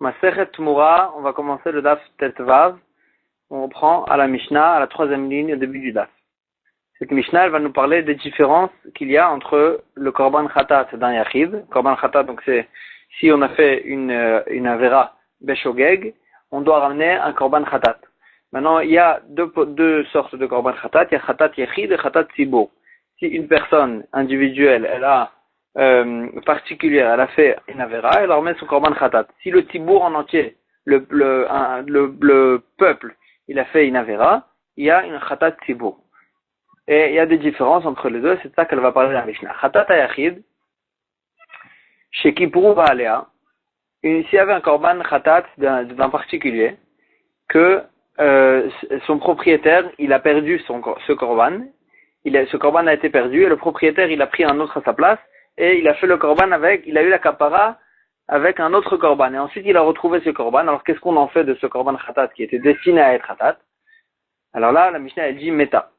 Masechet Tmura, on va commencer le daf Tetvav. On reprend à la Mishnah, à la troisième ligne, au début du daf. Cette Mishnah, elle va nous parler des différences qu'il y a entre le Korban Khatat d'un Yachid. Korban Khatat, donc c'est, si on a fait une Avera Beshogeg, on doit ramener un Korban Khatat. Maintenant, il y a deux sortes de Korban Khatat. Il y a Khatat Yachid et Khatat Tzibur. Si une personne individuelle, elle a particulière, elle a fait une Avera, elle remet son Korban Khatat. Si le Tzibur en entier, le peuple, il a fait une Avera, il y a une Khatat Tzibur. Et il y a des différences entre les deux, c'est ça qu'elle va parler dans la Mishnah. Khatat Yachid, chez Kippour Baalea, s'il y avait un Korban Khatat d'un particulier, que son propriétaire, il a perdu ce Korban, ce Korban a été perdu, et le propriétaire, il a pris un autre à sa place, et il a fait le Korban il a eu la Kapara avec un autre Korban, et ensuite il a retrouvé ce Korban. Alors qu'est-ce qu'on en fait de ce Korban Khatat qui était destiné à être Khatat? Alors là, la Mishnah, elle dit Meta.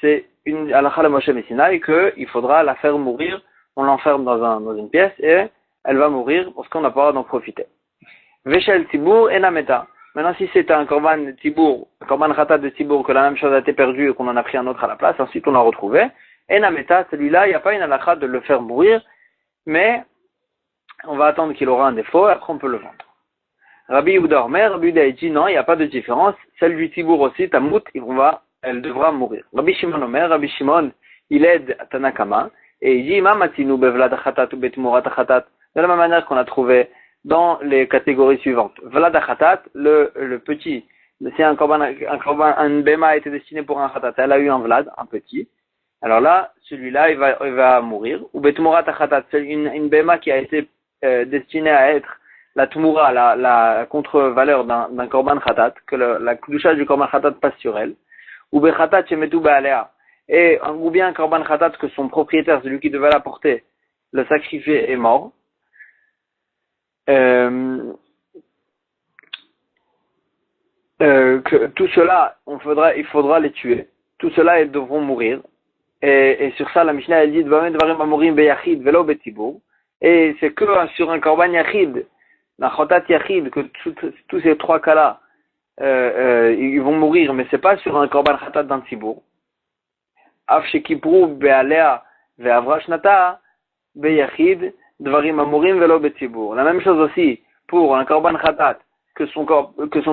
C'est une halakha de Moshe Messina, et qu'il faudra la faire mourir, on l'enferme dans une pièce, et elle va mourir parce qu'on n'a pas le droit d'en profiter. Veshel Tibour et la Meta. Maintenant, si c'est un Korban Tibour, un Korban Khatat de Tibour, que la même chose a été perdue et qu'on en a pris un autre à la place, ensuite on l'a retrouvé, et la Meta, celui-là, il n'y a pas une halakha de le faire mourir, mais on va attendre qu'il aura un défaut, et après on peut le vendre. Rabbi Yehuda Omer, Rabbi Yehuda dit non, il n'y a pas de différence, celle du Tibour aussi, Tamout, elle devra mourir. Rabbi Shimon Omer, Rabbi Shimon, il aide Tanakama, et il dit, Ma matinu bevlad khatat ou betmurat khatat, de la même manière qu'on a trouvé dans les catégories suivantes. Vlad khatat, le petit, c'est un bema a été destiné pour un khatat, elle a eu un vlad, un petit. Alors là, celui-là, il va mourir. Ou betmurat khatat, c'est une bema qui a été destinée à être la tmura, la contre-valeur d'un korban khatat, que la kudusha du korban khatat passe sur elle. Ou bechatat shemetu ba'alea, ou bien un korban khatat que son propriétaire, celui qui devait l'apporter, le sacrifier, est mort. Que tout cela, il faudra les tuer. Tout cela, ils devront mourir. Et sur ça, la Mishnah, elle dit, et c'est que sur un korban yachid, un khatat yachid, que tous ces trois cas-là, ils vont mourir, mais c'est pas sur un korban khatat d'un tzibur. Af shekipru be'alea ve'avra shnata be'yachid dvarim amurim velo be'tzibur. La même chose aussi pour un korban khatat que son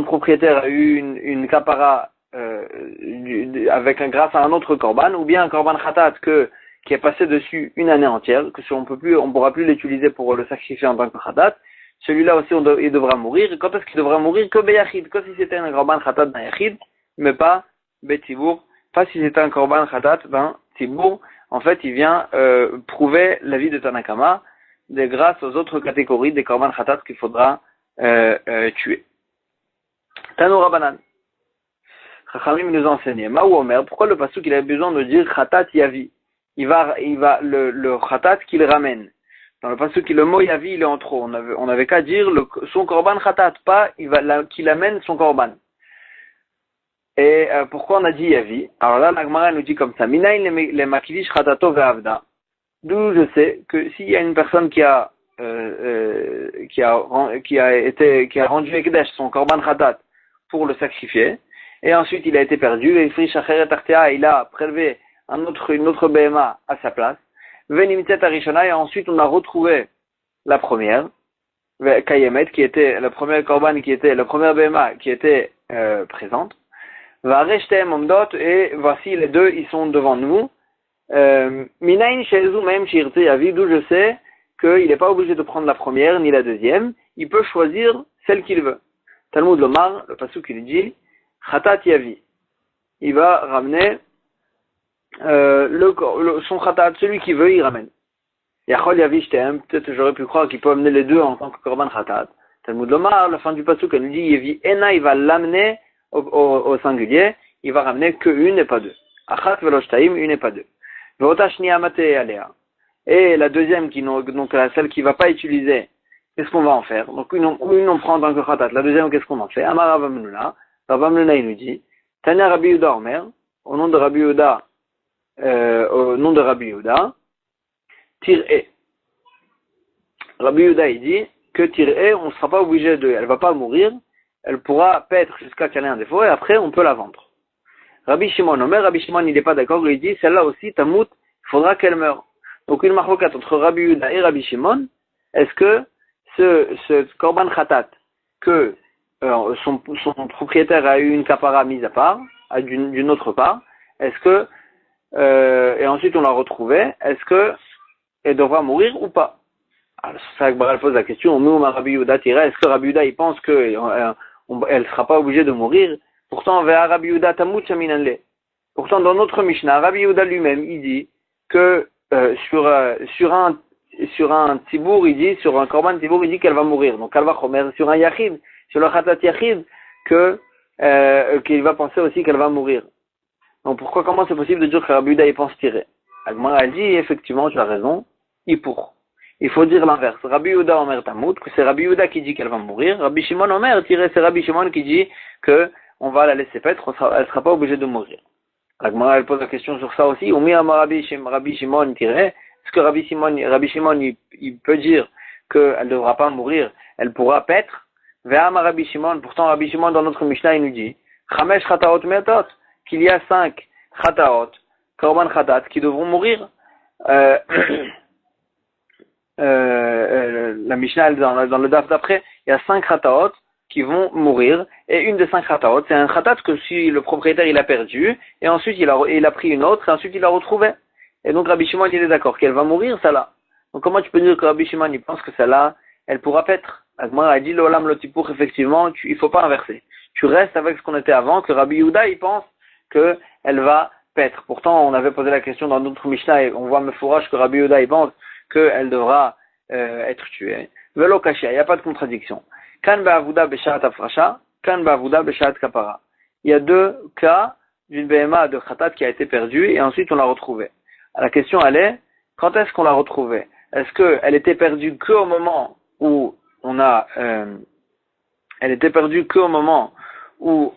propriétaire a eu une kapara grâce à un autre korban, ou bien un korban khatat qui est passé dessus une année entière, que on pourra plus l'utiliser pour le sacrifier en tant que khatat. Celui-là aussi, il devra mourir. Et quand est-ce qu'il devra mourir? Que beyachid, que si c'était un korban khatat d'un yachid, mais pas betibour, pas si c'était un korban khatat d'un tibour. En fait, il vient prouver la vie de Tanakama grâce aux autres catégories des korban khatat qu'il faudra tuer. Tanoura Banan. Chachamim nous enseignait. Maou Omer, pourquoi le pasuk il a besoin de dire khatat yavi? Il va le khatat qu'il ramène. Dans le pasuk, le mot yavi, il est en trop. On avait qu'à dire son korban khatat, pas qu'il amène son korban. Et pourquoi on a dit yavi? Alors là, la Gemara nous dit comme ça. Minaïn le makidish khatato ve'avda. D'où je sais que s'il y a une personne qui a rendu ekdesh son korban khatat pour le sacrifier, et ensuite il a été perdu, et il a prélevé une autre BMA à sa place, et ensuite on a retrouvé la première, Kayemet, qui était le premier korban, la première BMA qui était présente, et voici les deux, ils sont devant nous. Minaïn shezu même shirte yavi, d'où je sais qu'il n'est pas obligé de prendre la première ni la deuxième, il peut choisir celle qu'il veut. Talmud Lomar, le pasuk il dit khatat yavi, il va ramener son khatat, celui qui veut il ramène. Yachol yavi shtem, peut-être j'aurais pu croire qu'il peut amener les deux en tant que korban khatat. Talmud Lomar, la fin du pasuk elle nous dit yavi ena, il va l'amener au singulier, il va ramener que une et pas deux. Achat velo shtaim, une et pas deux. Et la deuxième, donc celle qui ne va pas utiliser, qu'est-ce qu'on va en faire? Donc une on prend en tant que khatat, la deuxième qu'est-ce qu'on en fait? Amar Rav Amnuna, il nous dit, Tanya Rabbi Yehuda Omer, au nom de Rabbi Yehuda, Tir'e. Rabbi Yehuda il dit que tirée, on ne sera pas obligé elle va pas mourir, elle pourra paître jusqu'à qu'elle ait un défaut, et après, on peut la vendre. Rabbi Shimon Omer, Rabbi Shimon, il n'est pas d'accord, il dit, celle-là aussi, tamout, il faudra qu'elle meure. Donc, une marloquette entre Rabbi Yehuda et Rabbi Shimon, est-ce que ce korban khatat, que son propriétaire a eu une capara mise à part, d'une autre part, est-ce que, et ensuite on l'a retrouvée, est-ce que elle devra mourir ou pas? Alors, c'est ça que Baral pose la question, Rabbi Yehuda tira, est-ce que Rabbi Yehuda il pense que elle sera pas obligée de mourir? Pourtant, vers Rabbi Yehuda tamut shaminanle. Pourtant, dans notre Mishnah, Rabbi Yehuda lui-même, il dit que sur un tibour, il dit, sur un korban tibour, il dit qu'elle va mourir. Donc, elle va chomer sur un yachid, sur le khatat yachid, qu'il va penser aussi qu'elle va mourir. Donc, comment c'est possible de dire que Rabbi Yehuda il pense tirer? Agmara a dit, effectivement, tu as raison, il faut dire l'inverse. Rabbi Yehuda Omer Tamout, que c'est Rabbi Yehuda qui dit qu'elle va mourir. Rabbi Shimon Omer, c'est Rabbi Shimon qui dit que on va la laisser paître, elle sera pas obligée de mourir. Agmara, elle pose la question sur ça aussi. Rabbi Shimon tirait. Est-ce que Rabbi Shimon, il peut dire qu'elle ne devra pas mourir, elle pourra paître? Ve'ama Rabbi Shimon, pourtant Rabbi Shimon dans notre Mishnah, il nous dit, Chamesh Chataot Metot, qu'il y a 5 Chataot, Korban Chatat, qui devront mourir. La Mishnah, dans le daf d'après, il y a 5 Chataot qui vont mourir, et une des 5 Chataot, c'est un Chatat que si le propriétaire il a perdu, et ensuite il a pris une autre, et ensuite il l'a retrouvée. Et donc Rabbi Shimon il est d'accord qu'elle va mourir, celle-là. Donc comment tu peux dire que Rabbi Shimon il pense que celle-là, elle pourra paître? Agmara a dit l'olam lotipour, effectivement, il faut pas inverser. Tu restes avec ce qu'on était avant, que Rabbi Yehuda il pense qu'elle va paître. Pourtant on avait posé la question dans notre Mishnah, et on voit Mefourach que Rabbi Yehuda il pense qu'elle devra être tuée. Velo kashia, il n'y a pas de contradiction. Kan ba'avuda b'shat afrasha, kan ba'avuda b'shat kapara. Il y a 2 cas d'une BMA de khatat qui a été perdue et ensuite on l'a retrouvée. La question elle est, quand est-ce qu'on l'a retrouvée? Est-ce qu'elle était perdue qu'au moment où elle était perdue qu'au moment où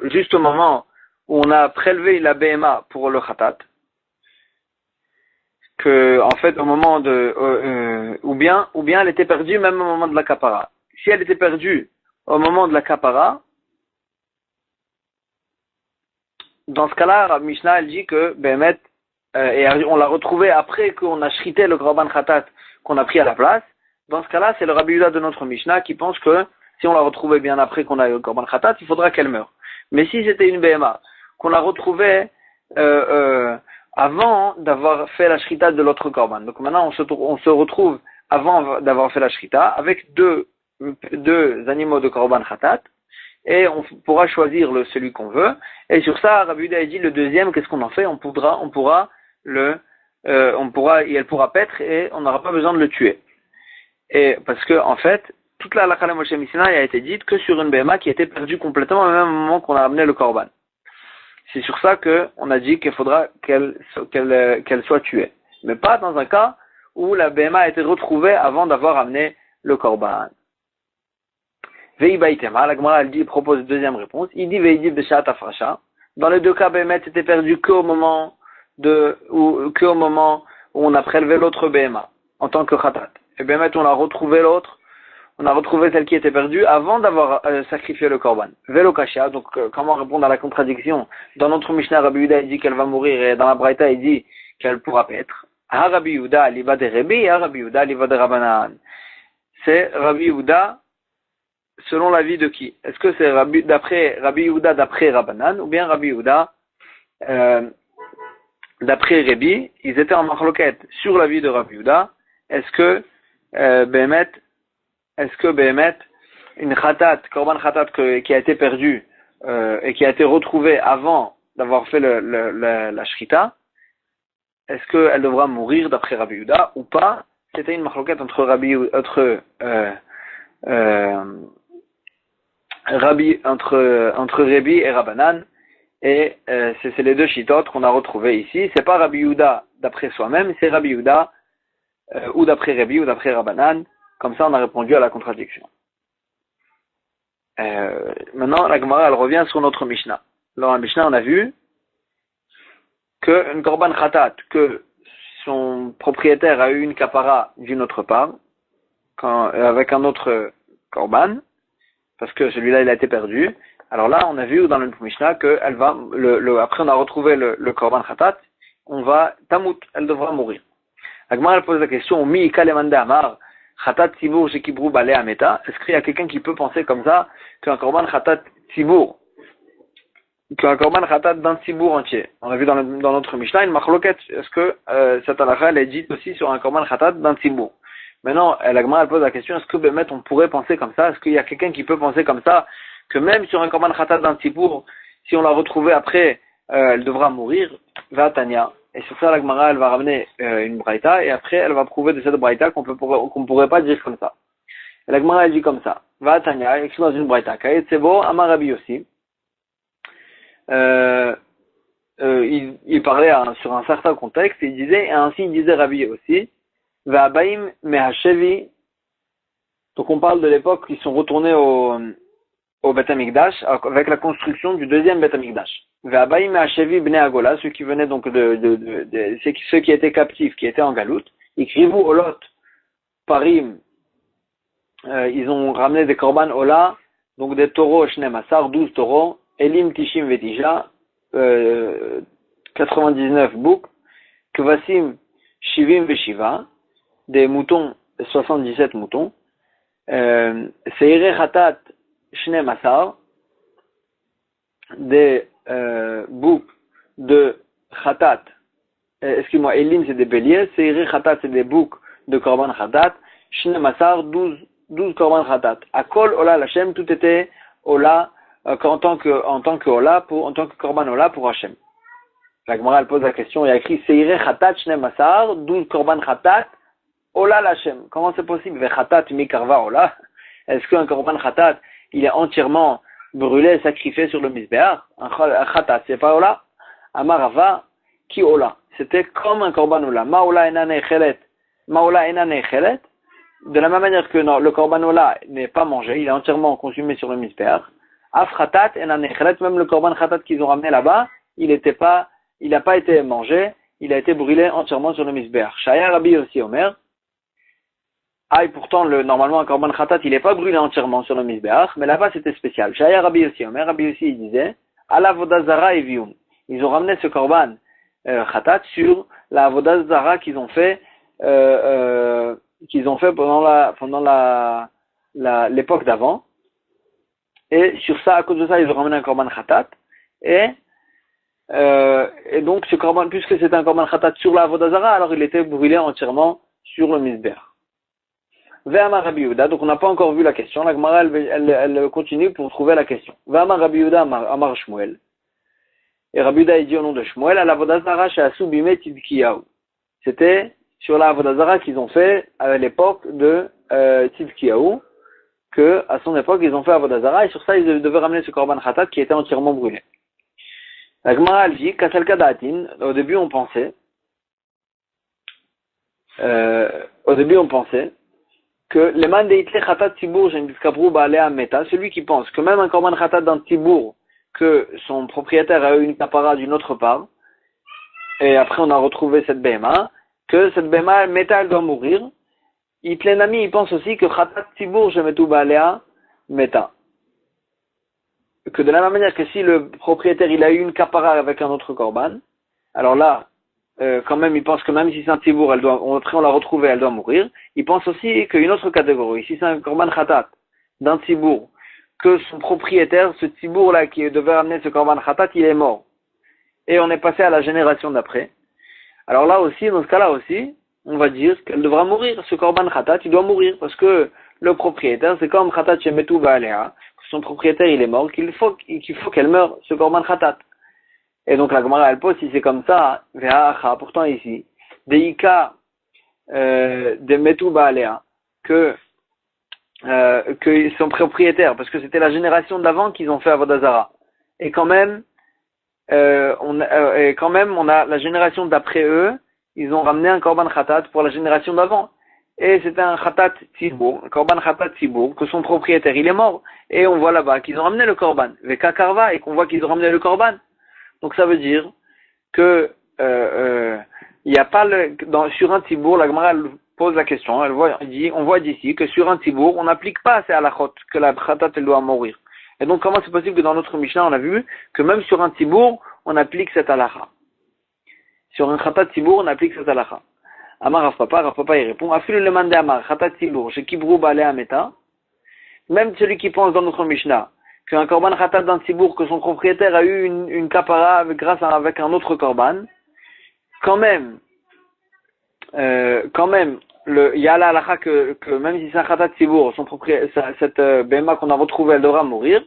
juste au moment où on a prélevé la BMA pour le khatat? Que, en fait, au moment ou bien elle était perdue même au moment de la kapara. Si elle était perdue au moment de la kapara, dans ce cas-là, Mishnah, elle dit que, et on l'a retrouvée après qu'on a shrité le korban khatat qu'on a pris à la place. Dans ce cas-là, c'est le Rabbi Yehuda de notre Mishnah qui pense que, si on l'a retrouvée bien après qu'on a eu le korban khatat, il faudra qu'elle meure. Mais si c'était une BMA, qu'on l'a retrouvée, avant d'avoir fait la shrita de l'autre korban. Donc maintenant, on se retrouve avant d'avoir fait la shrita avec deux animaux de korban khatat et on pourra choisir celui qu'on veut. Et sur ça, Rabbi Yehuda a dit le deuxième, qu'est-ce qu'on en fait? Elle pourra paître et on n'aura pas besoin de le tuer. Et parce que en fait, toute la halakha Moshe Missina a été dite que sur une BMA qui était perdue complètement au même moment qu'on a amené le korban. C'est sur ça qu'on a dit qu'il faudra qu'elle soit tuée. Mais pas dans un cas où la BMA a été retrouvée avant d'avoir amené le korban. Veibaitema, la Gemara propose une deuxième réponse. Il dit Veidib de Shat Afrasha. Dans les 2 cas, BMA était perdu qu'au moment où on a prélevé l'autre BMA en tant que khatat. Et BMA, on a retrouvé l'autre. On a retrouvé celle qui était perdue avant d'avoir sacrifié le korban. Velo kasha, donc comment répondre à la contradiction? Dans notre Mishnah, Rabbi Yehuda il dit qu'elle va mourir et dans la Braïta il dit qu'elle pourra paître. Ha Rabbi Yehuda liba de Rebi, ha Rabbi Yehuda liba de Rabbanan. C'est Rabbi Yehuda selon l'avis de qui? Est-ce que c'est d'après Rabbi Yehuda d'après Rabbanan ou bien Rabbi Yehuda d'après Rebi? Ils étaient en marloquette sur l'avis de Rabbi Yehuda. Est-ce que Behemet, une khatat, korban khatat qui a été perdue et qui a été retrouvée avant d'avoir fait la shrita, est-ce qu'elle devra mourir d'après Rabbi Yehuda ou pas? C'était une marloquette entre Rebi et Rabbanan, et c'est les 2 shitotes qu'on a retrouvées ici. C'est pas Rabbi Yehuda d'après soi-même, c'est Rabbi Yehuda ou d'après Rebi ou d'après Rabbanan. Comme ça, on a répondu à la contradiction. Maintenant, la Gemara, elle revient sur notre Mishnah. Dans la Mishnah, on a vu qu'une korban khatat, que son propriétaire a eu une kapara d'une autre part, avec un autre korban, parce que celui-là il a été perdu. Alors là, on a vu dans le Mishnah que elle va, après on a retrouvé le korban khatat, on va tamut, elle devra mourir. La Gemara elle pose la question, mi kalemande amar khatat tzibur shekibru balei ameta. Est-ce qu'il y a quelqu'un qui peut penser comme ça qu'un korban khatat tzibur, qu'un korban khatat d'un tzibur entier? On a vu dans notre Mishnah une machloket. Est-ce que cette halakha elle est dite aussi sur un korban khatat d'un tzibur? Maintenant, la Gemara elle pose la question, est-ce que Bémet on pourrait penser comme ça? Est-ce qu'il y a quelqu'un qui peut penser comme ça que même sur un korban khatat d'un tzibur, si on l'a retrouvé après, elle devra mourir? Va Tanya. Et sur ça, la Gemara elle va ramener une braïta et après elle va prouver de cette braïta qu'on pourrait pas dire comme ça. Et la Gemara elle dit comme ça. Va Tanya, écrit dans une braïta. Kaït Sebo Amar Rabbi aussi. Il parlait sur un certain contexte, il disait, et ainsi il disait Rabbi aussi. Va Abaim Mehashevi. Donc on parle de l'époque où ils sont retournés au Beth Amikdash avec la construction du deuxième Beth Amikdash. Ve'abaim Hashevi bnei Agola, ceux qui venaient donc ceux qui étaient captifs, qui étaient en galoute, écrivez Olot Parim, ils ont ramené des korban Ola, donc des taureaux Shnem Asar, 12 taureaux, Elim Tishim Vetija, 99 boucs, Kvasim Shivim Veshiva, des moutons, 77 moutons, Seire Khatat Shnem Asar, des boucs de Khatat, excuse-moi, Elim c'est des béliers, Seire Khatat c'est des boucs de Korban Khatat, Shnem Asar, 12 Korban Khatat. Akol Ola Lachem, tout était Ola, en tant que Ola, en tant que Korban Ola pour Hachem. La Gemara elle pose la question, il y a écrit Seire Khatat Shnem Asar, 12 Korban Khatat, Ola Lachem. Comment c'est possible? Ve Khatat mi Karva Ola. Est-ce qu'un Korban Khatat, il est entièrement brûlé, sacrifié sur le Mizbeach? Un Khatat, c'est pas Ola? Amarava, qui Ola? C'était comme un Korban Ola. Maola ena nechelet. Maola ena nechelet. De la même manière que le Korban Ola n'est pas mangé, il est entièrement consumé sur le Mizbeach. Af Khatat ena nechelet, même le Korban Khatat qu'ils ont ramené là-bas, il n'a pas été mangé, il a été brûlé entièrement sur le Mizbeach. Shaya Rabbi aussi Omer. Pourtant, normalement, un korban khatat, il n'est pas brûlé entièrement sur le Mizbeach, mais là-bas, c'était spécial. Shaya Rabbi aussi, Omer, Rabbi aussi, il disait, Ala Vodazara et Vium. Ils ont ramené ce korban khatat sur la Vodazara qu'ils ont fait pendant l'époque d'avant. Et sur ça, à cause de ça, ils ont ramené un korban khatat. Et donc, ce korban, puisque c'était un korban khatat sur la Vodazara, alors il était brûlé entièrement sur le Mizbeach. Ve'amar Rabbi Yehuda, donc on n'a pas encore vu la question, la Gemara elle continue pour trouver la question. Ve'amar Rabbi Yehuda Amar Shmuel. Et Rabbi Yehuda il dit au nom de Shmuel, à la Vodazara she'asu bimei Tzidkiyahu. C'était sur la Vodazara qu'ils ont fait à l'époque de Tzidkiyahu, que à son époque ils ont fait à Vodazara, et sur ça ils devaient ramener ce korban khatat qui était entièrement brûlé. La Gemara elle dit, Kasel Kadatin, au début on pensait que les man deitle khatat tibour j'indiskabru baalea meta, celui qui pense que même un korban khatat d'un tibour, que son propriétaire a eu une capara d'une autre part, et après on a retrouvé cette béma, que cette béma meta elle doit mourir. Itlenami il pense aussi que khatat tibour je metu baalea meta, que de la même manière que si le propriétaire il a eu une capara avec un autre korban, alors là quand même, il pense que même si c'est un tibour, après on l'a retrouvée, elle doit mourir. Il pense aussi qu'une autre catégorie, si c'est un korban khatat d'un tibour, que son propriétaire, ce tibour-là qui devait amener ce korban khatat, il est mort. Et on est passé à la génération d'après. Alors là aussi, dans ce cas-là aussi, on va dire qu'elle devra mourir. Ce korban khatat, il doit mourir parce que le propriétaire, c'est comme khatat shemetu baalea, son propriétaire il est mort, qu'il faut qu'elle meure, ce korban khatat. Et donc la Gemara elle pose si c'est comme ça, pourtant ici, Deika de Metu Baalea, que son propriétaire, parce que c'était la génération d'avant qu'ils ont fait Avodazara. Et quand même, on a la génération d'après eux, ils ont ramené un korban khatat pour la génération d'avant. Et c'était un khatat tibour, un korban khatat tibour, que son propriétaire il est mort. Et on voit là-bas qu'ils ont ramené le korban, Veka Karva, et qu'on voit qu'ils ont ramené le korban. Donc ça veut dire que il y a pas sur un tibour, la Gemara pose la question, on voit d'ici que sur un tibour, on n'applique pas ces halachot, que la khatat elle doit mourir. Et donc comment c'est possible que dans notre Mishnah, on a vu que même sur un tibour, on applique cette halacha. Sur un khatat tibour, on applique cette halacha. Amar Rav Papa il répond, Afilu le mandé Amar, khatat tibour, chez Kibrou Balé Ameta, même celui qui pense dans notre Mishnah, qu'un korban khatat d'un tibour, que son propriétaire a eu une kapara avec un autre korban, quand même, il y a la halakha que même si c'est un khatat tibour, son propriétaire, cette béma qu'on a retrouvée, elle devra mourir.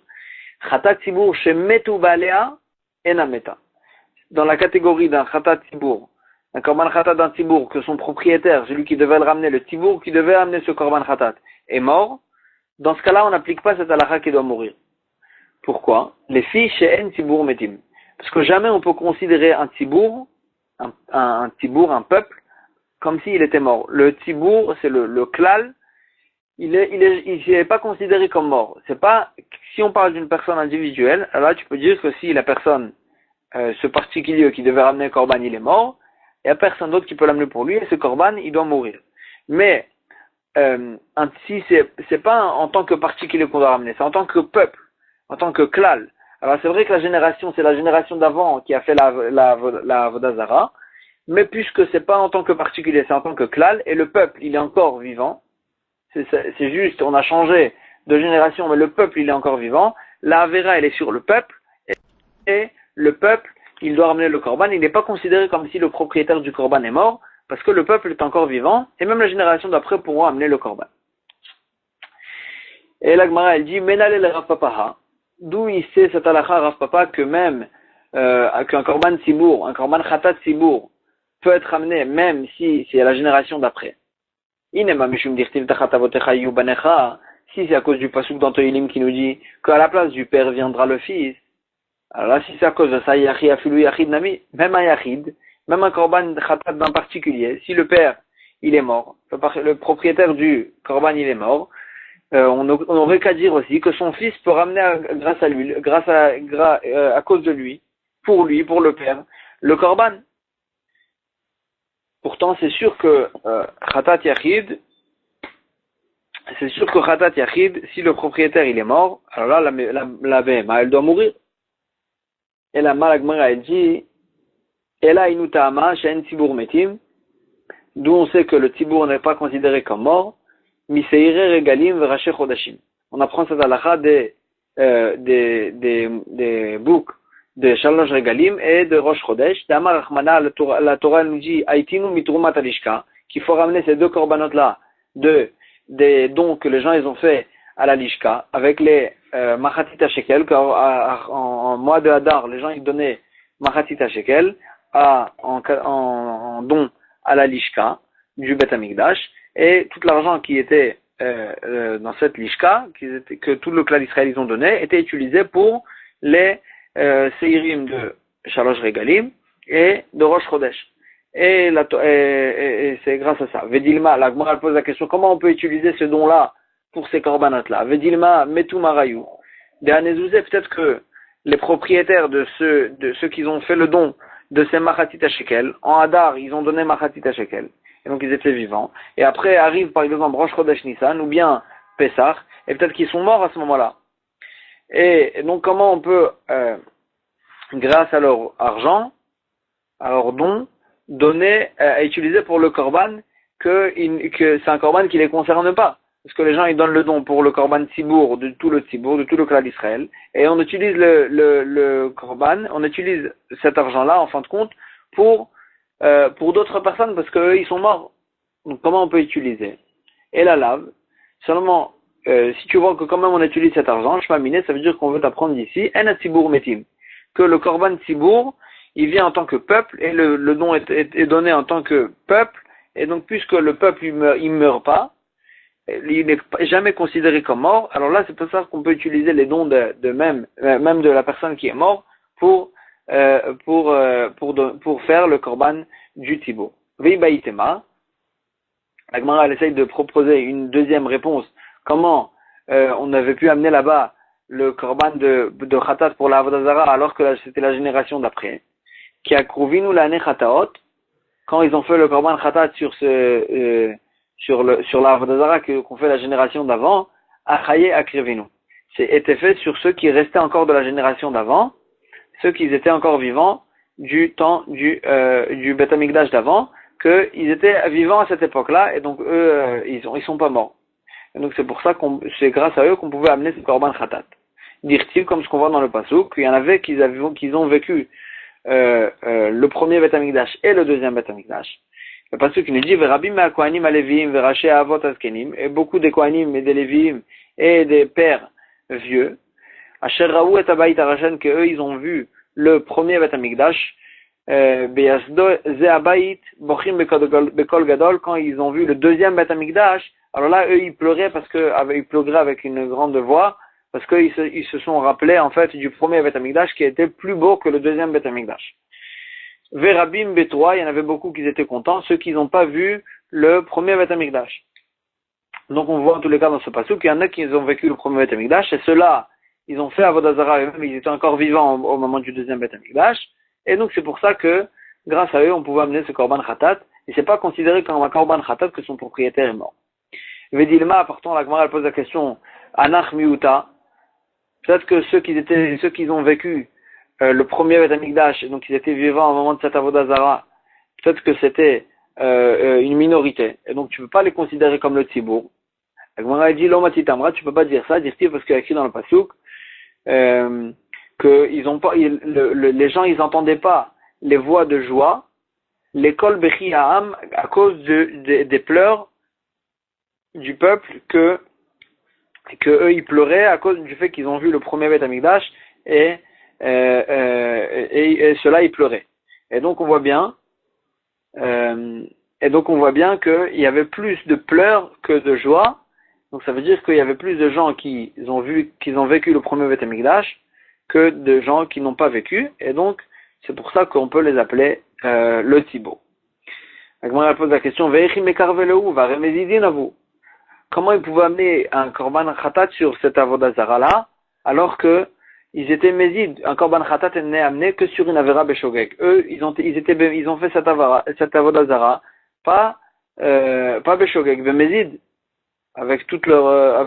Khatat tibour chez metu balea enameta. Dans la catégorie d'un khatat tibour, un korban khatat d'un tibour, que son propriétaire, celui qui devait le ramener, le tibour qui devait amener ce korban khatat, est mort, dans ce cas-là, on n'applique pas cette halakha qui doit mourir. Pourquoi? Les filles chez en tibour metim. Parce que jamais on peut considérer un tibour, un tibour, un peuple, comme s'il était mort. Le tibour, c'est le klal, il n'est pas considéré comme mort. C'est pas, si on parle d'une personne individuelle, alors là, tu peux dire que si la personne, ce particulier qui devait ramener le korban, il est mort, il n'y a personne d'autre qui peut l'amener pour lui, et ce korban, il doit mourir. Mais, si c'est pas en tant que particulier qu'on doit ramener, c'est en tant que peuple, en tant que klal. Alors c'est vrai que c'est la génération d'avant qui a fait la Vodazara, mais puisque c'est pas en tant que particulier, c'est en tant que klal, et le peuple, il est encore vivant, c'est juste, on a changé de génération, mais le peuple, il est encore vivant, la Avera, elle est sur le peuple, et le peuple, il doit ramener le korban, il n'est pas considéré comme si le propriétaire du korban est mort, parce que le peuple est encore vivant, et même la génération d'après pourront amener le korban. Et la Gemara, elle dit, Menale le Rav Papaha, d'où il sait cet halakha Rav Papa que même, qu'un korban tibour, un korban khatat tibour, peut être amené même si c'est la génération d'après. Inema mishum dirtiv tachatavotecha yu banecha, si c'est à cause du pasuk dans Tohilim qui nous dit qu'à la place du père viendra le fils. Alors là, si c'est à cause de ça, yachi afilu yachid nami, même un yachid, même un korban khatat d'un particulier, si le père, il est mort, le propriétaire du korban, il est mort, on aurait qu'à dire aussi que son fils peut ramener grâce à lui, à cause de lui, pour le père, le korban. Pourtant, c'est sûr que khatat yachid, si le propriétaire il est mort, alors là, la BMA, elle doit mourir. Et la Malagmara, elle dit, Ela inutama shen tibour metim, d'où on sait que le tibour n'est pas considéré comme mort, miseire regalim verache chodashim. On apprend cette halakha des boucs de Shalosh Regalim et de Rosh Chodesh. D'Amar Rachmana, la Torah nous dit Aitinu mitrumat alishka, qu'il faut ramener ces deux corbanotes-là des dons que les gens ils ont fait à la lishka, avec les machatita shekel, en mois de Hadar, les gens ils donnaient machatita shekel en don à la lishka du Bet Hamikdash, et tout l'argent qui était dans cette lishka, que tout le clan d'Israël ils ont donné, était utilisé pour les Seirim de Shalosh Regalim et de Rosh Chodesh. Et c'est grâce à ça. Vedilma, la Gemara pose la question, comment on peut utiliser ce don-là pour ces korbanot-là? Vedilma, Metu Marayou. Des Hanezouzé, peut-être que les propriétaires de ceux qui ont fait le don de ces Machatita Shekel, en Hadar, ils ont donné Machatita Shekel. Et donc ils étaient vivants. Et après arrive par exemple Rosh Chodesh Nissan ou bien Pessah, et peut-être qu'ils sont morts à ce moment-là. Et donc comment on peut, grâce à leur argent, à leur don, donner, utiliser pour le korban que c'est un korban qui les concerne pas. Parce que les gens ils donnent le don pour le korban tibour, de tout le clan d'Israël, et on utilise le korban, on utilise cet argent-là en fin de compte pour d'autres personnes parce qu'eux ils sont morts. Donc comment on peut utiliser? Et la lave, seulement si tu vois que quand même on utilise cet argent, shmaminé, ça veut dire qu'on veut t'apprendre d'ici, en tibour metim, que le korban tibour, il vient en tant que peuple, et le don est donné en tant que peuple, et donc puisque le peuple il meurt pas, il n'est jamais considéré comme mort, alors là c'est pour ça qu'on peut utiliser les dons même de la personne qui est morte pour faire le korban du tibour. Veibaïtema, la Gemara elle essaye de proposer une deuxième réponse. Comment on avait pu amener là-bas le korban de Khatat pour la Avodazara alors que c'était la génération d'après. Qui a Krouvinu l'année Khataot, quand ils ont fait le korban Khatat sur ce sur la Avodah qu'on fait la génération d'avant, Achaye Akrevinu. C'est été fait sur ceux qui restaient encore de la génération d'avant, ceux qui étaient encore vivants du temps du Beth Amikdash d'avant, qu'ils étaient vivants à cette époque-là, et donc eux, ils sont pas morts. Et donc c'est pour ça c'est grâce à eux qu'on pouvait amener ce Korban Khatat. Dire-t-il, comme ce qu'on voit dans le Passouk, qu'il y en avait qu'ils ont vécu le premier Beth Amikdash et le deuxième Beth Amikdash. Le Passouk nous dit Verabim Kohanim Aleviim Veraché Avot Azkenim, et beaucoup des Kohanim et des Léviim et des pères vieux, Asher Raou et Abayit Arashan, que eux ils ont vu le premier Beth Amikdash, Beyasdo Ze Abayit Bochim Bekol Gadol, quand ils ont vu le deuxième Beth Amikdash, alors là eux ils pleuraient ils pleuraient avec une grande voix, parce qu'ils se sont rappelés en fait du premier Beth Amikdash qui était plus beau que le deuxième Beth Amikdash. Verabim Betoua, il y en avait beaucoup qui étaient contents, ceux qui n'ont pas vu le premier Beth Amikdash. Donc on voit en tous les cas dans ce passage qu'il y en a qui ont vécu le premier Beth Amikdash, et ceux-là, ils ont fait Avodah Zarah eux-mêmes, ils étaient encore vivants au moment du deuxième Beth Amikdash, et donc c'est pour ça que, grâce à eux, on pouvait amener ce Korban Khatat, et c'est pas considéré comme un Korban Khatat que son propriétaire est mort. Vedilma, apportant la Gemara, elle pose la question, Anach Miuta, peut-être que ceux qui ont vécu le premier Beth Amikdash, et donc ils étaient vivants au moment de cette Avodah Zarah, peut-être que c'était une minorité, et donc tu peux pas les considérer comme le Tzibour. La Gemara dit Lomati Tamra, tu peux pas dire ça, dire-t-il parce qu'il y a écrit dans le Pasuk que les gens ils entendaient pas les voix de joie, l'école Bechi Ha'am, à cause des pleurs du peuple que eux ils pleuraient à cause du fait qu'ils ont vu le premier Beth Amikdash et ceux-là ils pleuraient. Et donc on voit bien qu'il y avait plus de pleurs que de joie. Donc ça veut dire qu'il y avait plus de gens qui ont vécu le premier Beth Amikdash que de gens qui n'ont pas vécu. Et donc c'est pour ça qu'on peut les appeler le Tzibour. La pose la question comment ils pouvaient amener un Korban Khatat sur cette Avodah Zarah là, alors que ils étaient mézides. Un Korban Khatat n'est amené que sur une Avera Beshogeg. Eux, ils ont fait cette Avodah Zarah, pas Beshogeg, mais mézid, avec tout leur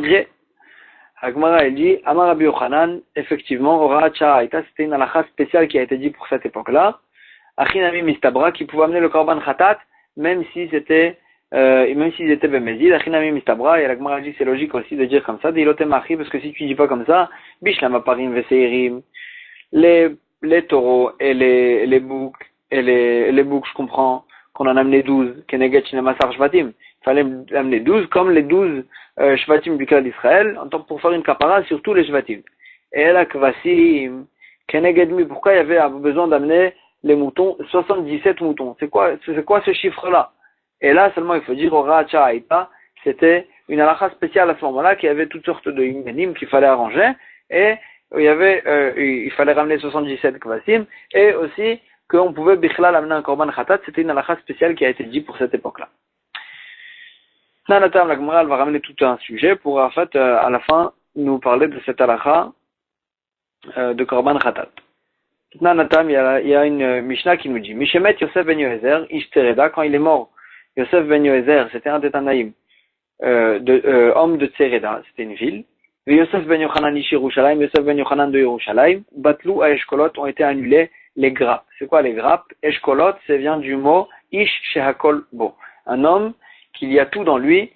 gré. Agmara, elle dit, Amar Rabbi Yochanan, effectivement, Horaat Sha'aita, c'était une halakha spéciale qui a été dit pour cette époque-là. Achinami Mistabra, qui pouvait amener le Korban Khatat, même s'ils étaient Bemezid, Achinami Mistabra, et l'Agmara dit, c'est logique aussi de dire comme ça, Dilote Machi, parce que si tu dis pas comme ça, Bishlam Aparim Veseirim, les taureaux et les boucs, je comprends qu'on en a amené 12, Keneget Shinemasar Shvatim. Il fallait amener 12, comme les 12 Shvatim du cas d'Israël, pour faire une kapara sur tous les Shvatim. Et la Kvasim, Kenegedmi, pourquoi il y avait besoin d'amener les moutons, 77 moutons? C'est quoi ce chiffre-là? Et là, seulement, il faut dire, Horaat Sha'aita, c'était une halakha spéciale à ce moment-là, qui avait toutes sortes de inyanim qu'il fallait arranger, et il fallait ramener 77 Kvasim, et aussi, qu'on pouvait bichlal amener un Korban Khatat, c'était une halakha spéciale qui a été dit pour cette époque-là. Nanatam, la Gemara, elle va ramener tout un sujet pour, en fait, à la fin, nous parler de cette halakha de Korban Khatat. Nanatam, il y a une Mishnah qui nous dit, Mishemet Yosef ben Yoezer, Ishtereda, quand il est mort, Yosef ben Yoezer, c'était un des Tanaïm, homme de Tsereda, c'était une ville. Yosef ben Yochanan Ish Yerushalayim, Yosef ben Yochanan de Yerushalayim, Batlou à Eshkolot ont été annulés les grappes. C'est quoi les grappes? Eshkolot, ça vient du mot Ish Shehakol Bo. Un homme qu'il y a tout dans lui.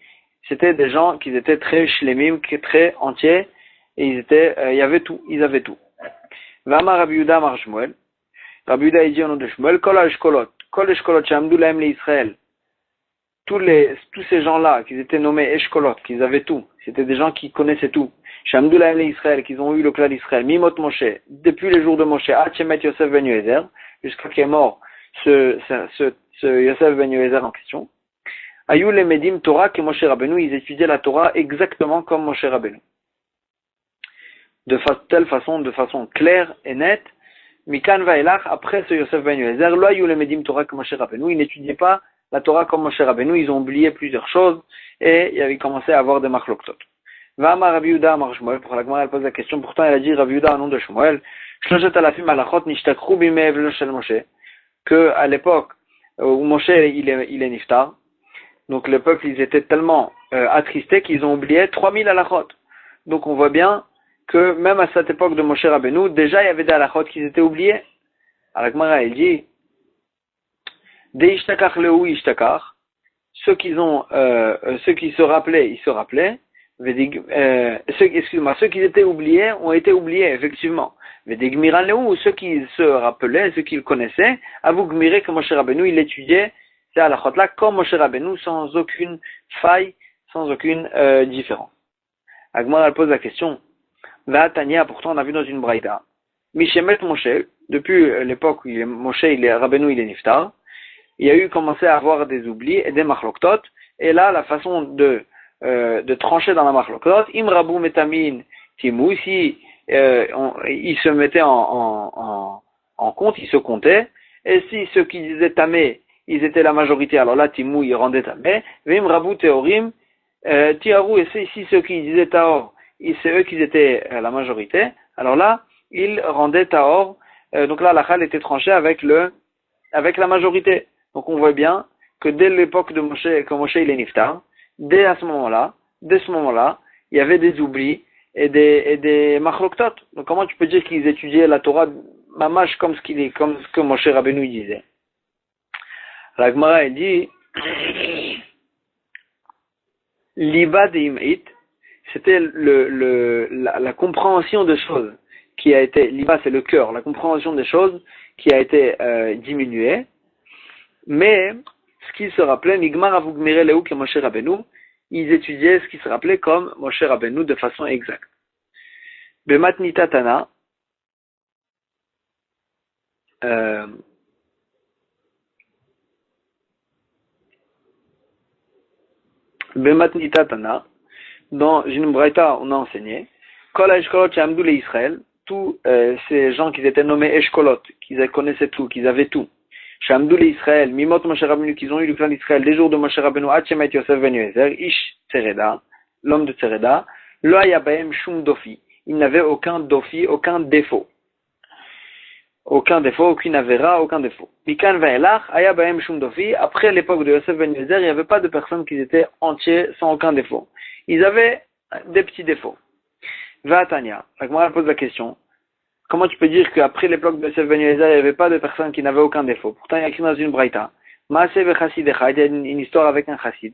C'était des gens qui étaient très shlemim, très entiers, et il y avait tout, ils avaient tout. Vama Rabbi Yehuda Amar Shmuel. Rabbi Yehuda dit au nom de Shmuel, Kol Eshkolot Shamdu Lahem le Israël. Tous ces gens-là, qui étaient nommés Eshkolot, qu'ils avaient tout, c'était des gens qui connaissaient tout. Shamdu Lahem le Israël, qu'ils ont eu le clan d'Israël, Mimot Moshe, depuis les jours de Moshe, Hachemet Yosef ben Yoezer, jusqu'à qu'il est mort ce Yosef ben Yoezer en question. Ayou le Medim Torah que Moshe Rabbeinu, ils étudiaient la Torah exactement comme Moshe Rabbeinu. De façon claire et nette. Mikan Vaelach, après ce Yosef ben Yoezer, lo ayou le Medim Torah que Moshe Rabbeinu, ils n'étudiaient pas la Torah comme Moshe Rabbeinu, ils ont oublié plusieurs choses et il avait commencé à avoir des machloktot. Vama Rabbi Yehuda Amar Shmuel, pour la Gemara elle pose la question, pourtant elle a dit Rabbi Yehuda au nom de Shmuel, Shloshet alafim halachot nishtakru bime'ev lo shel Moshe. que à l'époque où Moshe il est niftar, donc le peuple ils étaient tellement attristés qu'ils ont oublié 3000 halachot. Donc on voit bien que même à cette époque de Moshe Rabbeinu, déjà il y avait des halachot qui étaient oubliés. Alors la Gemara elle dit de ishtakach lehu ishtakach, ceux qui se rappelaient, ils se rappelaient. Ceux qui étaient oubliés ont été oubliés, effectivement. Mais des Gmiran Lehu, ceux qui se rappelaient, ceux qui le connaissaient, avouent Gmiré que Moshe Rabbeinu, il étudiait ces halachot-là comme Moshe Rabbeinu, sans aucune faille, sans aucune différence. Agmar, elle pose la question. Tania, pourtant, on a vu dans une braïda. Mishemet Moshe, depuis l'époque où Rabbeinu, il est niftar, il y a eu commencé à avoir des oublis et des machloktot, et là, la façon de trancher dans la machloktot, im rabu metamin timou, si ils se mettaient en compte, ils se comptaient, et si ceux qui disaient tamé, ils étaient la majorité, alors là, timou, ils rendaient tamé, vim rabu teorim, tiaru, et si ceux qui disaient taor, c'est eux qui étaient la majorité, alors là, ils rendaient taor, donc là, la chal était tranchée avec la majorité. Donc on voit bien que dès l'époque de Moshe, quand Moshe il est niftar, dès ce moment-là, il y avait des oublis et des machloktot. Donc comment tu peux dire qu'ils étudiaient la Torah mamash comme ce que Moshe Rabbeinu disait? La Gemara elle dit Liba de Im'it, c'était la compréhension des choses qui a été, Liba c'est le cœur, la compréhension des choses qui a été diminuée. Mais, ce qui se rappelait, Nigmar Avou Gmiré Lehu que Moshe Rabbeinu, ils étudiaient ce qui se rappelait comme Moshe Rabbeinu de façon exacte. Bematnita Tana, dans une braïta, on a enseigné, Kol Eshkolot Shamdou le Israël, tous ces gens qui étaient nommés Eshkolot, qu'ils connaissaient tout, qu'ils avaient tout. Shamdou l'Israël, Mimot Moshe Rabbeinu, qu'ils ont eu le clan d'Israël, des jours de Moshe Rabbeinu, Hachemet Yosef ben Yoezer, Ish Tsereda, l'homme de Tsereda, Lo Ayabaem Shum Dofi. Il n'avait aucun dofi, aucun défaut. Aucun défaut, aucune avéra, aucun défaut. Mikan Vaelach, Ayabaem Shum Dofi, après l'époque de Yosef ben Yoezer, il n'y avait pas de personnes qui étaient entiers sans aucun défaut. Ils avaient des petits défauts. Vatania, moi je pose la question. Comment tu peux dire qu'après l'époque de Yosef ben Yoezer, il n'y avait pas de personnes qui n'avaient aucun défaut? Pourtant, il y a écrit dans une braïta. Maaseh v'chassid echad, il y a une histoire avec un chassid.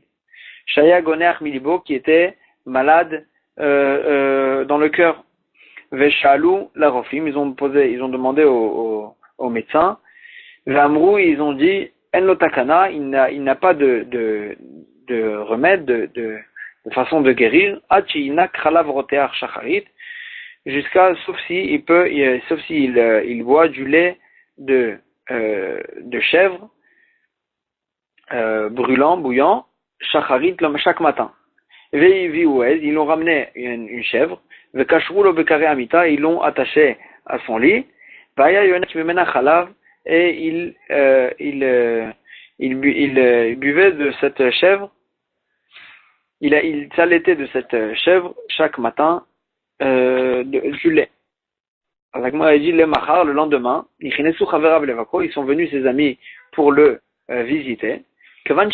Shaya Goneach Milibo, qui était malade dans le cœur. Veshalou la rofim, ils ont demandé au médecin. V'amrou, ils ont dit, en lotakana, il n'a pas de remède, de façon de guérir. Achiina kralav roteach shacharit. Sauf s'il boit du lait de chèvre brûlant, bouillant, shacharit chaque matin. Ils l'ont ramené une chèvre, ils l'ont attaché à son lit, et il buvait de cette chèvre, il s'allaitait de cette chèvre chaque matin du lait. Alors moi il dit le lendemain, ils sont venus ses amis pour le visiter. Quand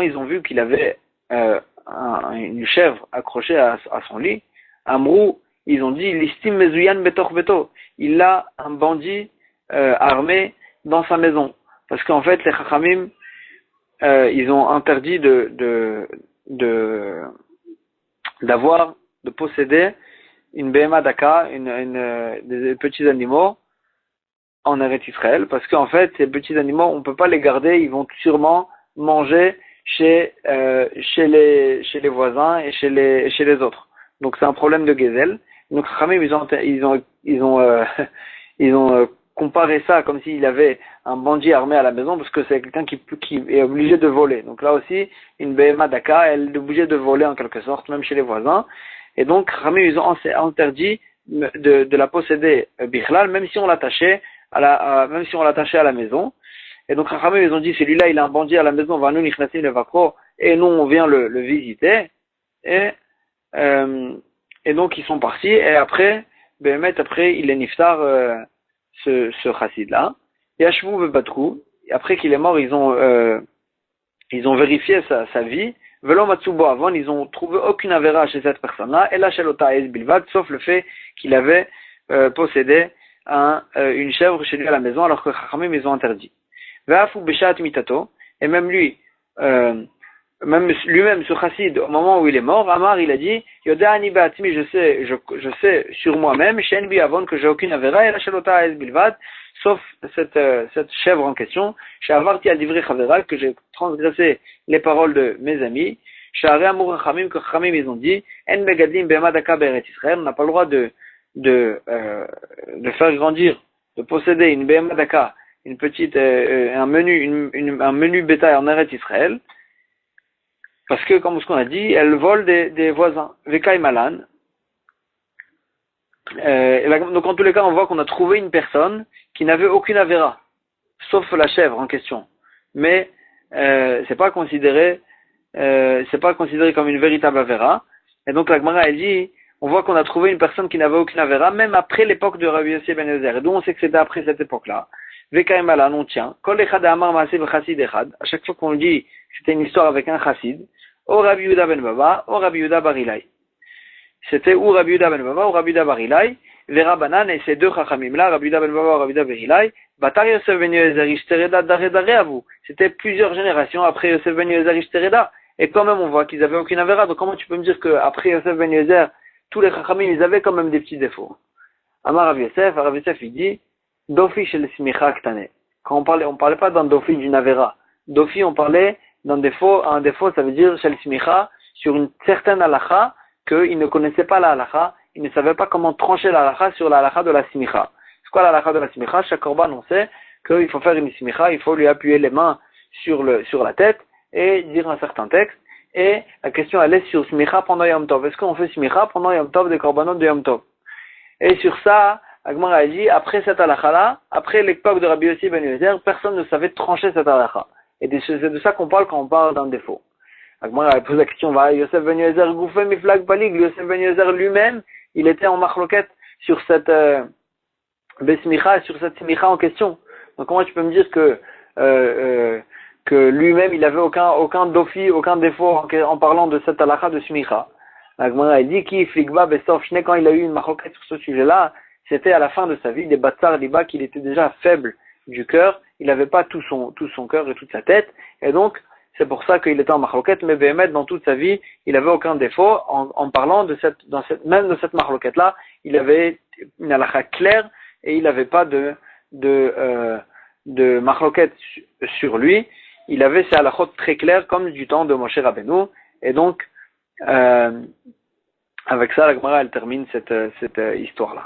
ils ont vu qu'il avait une chèvre accrochée à son lit, Amrou, ils ont dit l'istime mezuyan betor beto, il a un bandit armé dans sa maison, parce qu'en fait les chachamim ils ont interdit de posséder une behema daka, des petits animaux en Eretz Israël, parce qu'en fait, ces petits animaux, on ne peut pas les garder, ils vont sûrement manger chez les voisins et chez les autres. Donc c'est un problème de Gezel. Donc Khamim, ils ont comparé ça comme s'il avait un bandit armé à la maison, parce que c'est quelqu'un qui est obligé de voler. Donc là aussi, une behema daka, elle est obligée de voler en quelque sorte, même chez les voisins. Et donc, Khamim, ils ont interdit de la posséder bichlal, même si on l'attachait à la maison. Et donc, Khamim, ils ont dit, celui-là, il a un bandit à la maison, va nous nichnasim le vakro, et nous, on vient le visiter. Et donc, ils sont partis, et après, il est niftar, ce chassid-là. Yashvu vebatru, après qu'il est mort, ils ont vérifié sa vie. Velo matsubo avon, ils ont trouvé aucune avéra chez cette personne-là, et la shelota es bilvad, sauf le fait qu'il avait possédé une chèvre chez lui à la maison, alors que Chachamim ils ont interdit. Ve'afu beshat mitato, et même lui, même lui-même, ce chassid, au moment où il est mort, Amar, il a dit, Yoda'ani ba'atmi, je sais sur moi-même, Shen bi avon, que j'ai aucune avéra, et la shelota es bilvad, sauf cette chèvre en question, chez Avarti al divrei chaveral, que j'ai transgressé les paroles de mes amis, chez Arei Amur Chachamim, que Chachamim ils ont dit, En megadlim be'ema daka be'eretz Israël, on n'a pas le droit de faire grandir, de posséder une be'ema daka, une petite, un menu bétail en Eretz Israël, parce que, comme ce qu'on a dit, elle vole des voisins. Vekai malan. Donc, en tous les cas, on voit qu'on a trouvé une personne qui n'avait aucune avéra, sauf la chèvre en question. Mais, c'est pas considéré comme une véritable avéra. Et donc, la Gemara, elle dit, on voit qu'on a trouvé une personne qui n'avait aucune avéra, même après l'époque de Rabbi Yossi ben Eliezer. Et d'où on sait que c'était après cette époque-là. Vekai malan, on tient. Kol echad amar maaseh v'chassid echad. À chaque fois qu'on dit, c'était une histoire avec un chassid. Ou Rabbi Yehuda ben Baba, ou Rabbi Yehuda bar Ilai. C'était ou Rabbi Yehuda ben Baba, ou Rabbi Yehuda bar Ilai, Vera Banan, et ces deux chachamim-là, Rabbi Yehuda ben Baba, ou Rabbi Yehuda bar Ilai, Batar Yosef ben Yoezer Ishtereda Daré à vous. C'était plusieurs générations après Yosef ben Yoezer Ishtereda, et quand même on voit qu'ils avaient aucune avéra, donc comment tu peux me dire qu'après Yosef ben Yoezer, tous les chachamim, ils avaient quand même des petits défauts. Amar Rabbi Yosef, il dit, Dofi shel smicha ktane. Quand on parlait pas d'un Dofi d'une avéra. Dofi, on parlait un défaut, ça veut dire shel smicha, sur une certaine halakha, qu'il ne connaissait pas la halakha, il ne savait pas comment trancher la halakha sur la halakha de la smicha. C'est quoi la halakha de la smicha? Chaque korban, on sait qu'il faut faire une smicha, il faut lui appuyer les mains sur la tête et dire un certain texte. Et la question, elle est sur smicha pendant Yom Tov. Est-ce qu'on fait smicha pendant Yom Tov des korbanot de Yom Tov? Et sur ça, Agmar a dit, après cette halakha-là, après l'époque de Rabbi Yossi ben Eliezer, personne ne savait trancher cette halakha. Et c'est de ça qu'on parle quand on parle d'un défaut. Agmar a posé la question, Yosef ben Eliezer goufé miflag balig, Yosef ben Eliezer lui-même, il était en marloquette sur cette besmicha, sur cette smicha en question. Donc comment tu peux me dire que lui-même il avait aucun dofi, aucun défaut en parlant de cette halakha de smicha? Agmar a dit, qui figba besof shne, quand il a eu une marloquette sur ce sujet-là, c'était à la fin de sa vie, des batsar liba, qu'il était déjà faible du cœur, il n'avait pas tout son cœur et toute sa tête, et donc c'est pour ça qu'il était en marloquette, mais Béhémet, dans toute sa vie, il avait aucun défaut, en parlant même de cette marloquette-là, il avait une halakha claire, et il n'avait pas de marloquette sur lui, il avait ses halakhot très claires, comme du temps de Moshe Rabbeinu, et donc, avec ça, la Gemara, elle termine cette histoire-là.